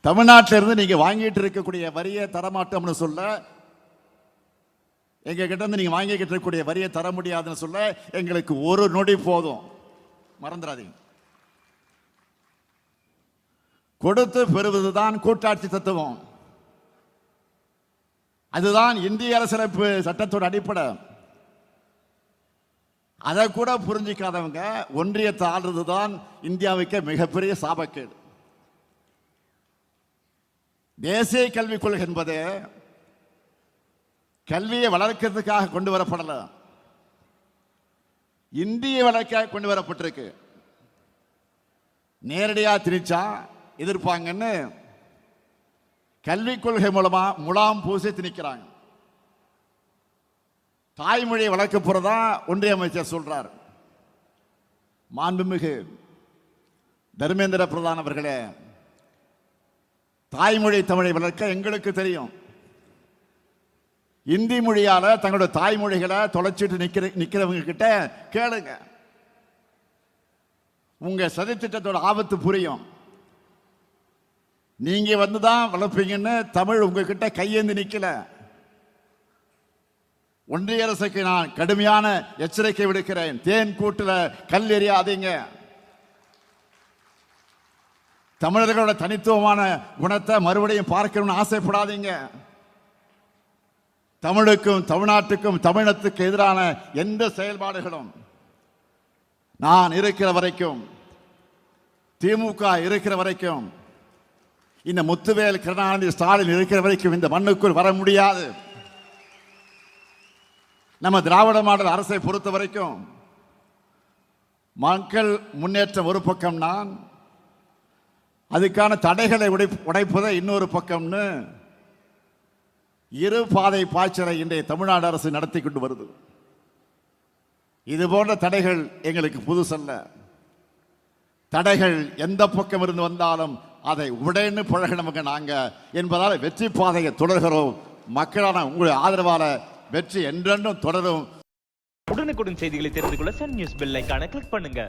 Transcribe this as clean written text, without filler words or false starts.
தமிழ்நாட்டிலிருந்து நீங்க வாங்கிட்டு இருக்கக்கூடிய வரியை தரமாட்டோம்னு சொல்ல, எங்க கிட்ட இருந்து நீங்க வாங்கிக்கிட்டு இருக்கக்கூடிய வரியை தர முடியாதுன்னு சொல்ல எங்களுக்கு ஒரு நொடி போதும். மறந்துடாதீங்க. கொடுத்து பெறுவதுதான் கூட்டாட்சி தத்துவம். அதுதான் இந்திய அரசியலமைப்பு சட்டத்தோட அடிப்படை. அதை கூட புரிஞ்சிக்காதவங்க ஒன்றியத்தை ஆள்றதுதான் இந்தியாவுக்கு மிகப்பெரிய சாபக்கேடு. தேசிய கல்விக் கொள்கை என்பது கல்வியை வளர்க்கிறதுக்காக கொண்டு வரப்படல, இந்திய வளர்க்க கொண்டு வரப்பட்டிருக்கு. நேரடியா திணிச்சா எதிர்ப்பாங்கன்னு கல்விக் கொள்கை மூலமா முலாம் பூசி திணிக்கிறாங்க. தாய்மொழியை வளர்க்க போறதா ஒன்றிய அமைச்சர் சொல்றார். மாண்புமிகு தர்மேந்திர பிரதான் அவர்களே, தாய்மொழி தமிழை வளர்க்க எங்களுக்கு தெரியும். இந்தி மொழியால தங்களுடைய தாய்மொழிகளை தொலைச்சிட்டு நிக்கிறவங்க கிட்ட கேளுங்க. உங்க சதித்திட்டத்தோட ஆபத்து புரியும். நீங்க வந்துதான் வளர்ப்பீங்கன்னு தமிழ் உங்ககிட்ட கையேந்தி நிக்கல. ஒன்றிய அரசுக்கு நான் கடுமையான எச்சரிக்கை விடுக்கிறேன். தேன் கூட்டுல கல் எறியாதீங்க. தமிழர்களோட தனித்துவமான குணத்தை மறுபடியும் பார்க்கணும்னு ஆசைப்படாதீங்க. தமிழுக்கும் தமிழ்நாட்டுக்கும் தமிழத்துக்கு எதிரான எந்த செயல்பாடுகளும் நான் இருக்கிற வரைக்கும், திமுக இருக்கிற வரைக்கும், இந்த முத்துவேல் கருணாநிதி ஸ்டாலின் இருக்கிற வரைக்கும் இந்த மண்ணுக்குள் வர முடியாது. நம்ம திராவிட மாடல் அரசை பொறுத்த வரைக்கும் மக்கள் முன்னேற்றம் ஒரு பக்கம், நான் அதுக்கான தடைகளை உடைப்பதை இன்னொரு பக்கம்னு இரு பாதை பாய்ச்சலை இன்றைய தமிழ்நாடு அரசு நடத்தி கொண்டு வருது. இது போன்ற தடைகள் எங்களுக்கு புதுசல்ல. தடைகள் எந்த பக்கம் இருந்து வந்தாலும் அதை உடைன்னு பழகினவங்க நாங்க என்பதால் வெற்றி பாதையை தொடர்கிறோம். மக்களான உங்களுடைய ஆதரவால வெற்றி என்றென்றும் தொடரும். உடனுக்குடன் செய்திகளை தெரிந்து கொள்ள சன் நியூஸ் பெல் ஐகானை கிளிக் பண்ணுங்க.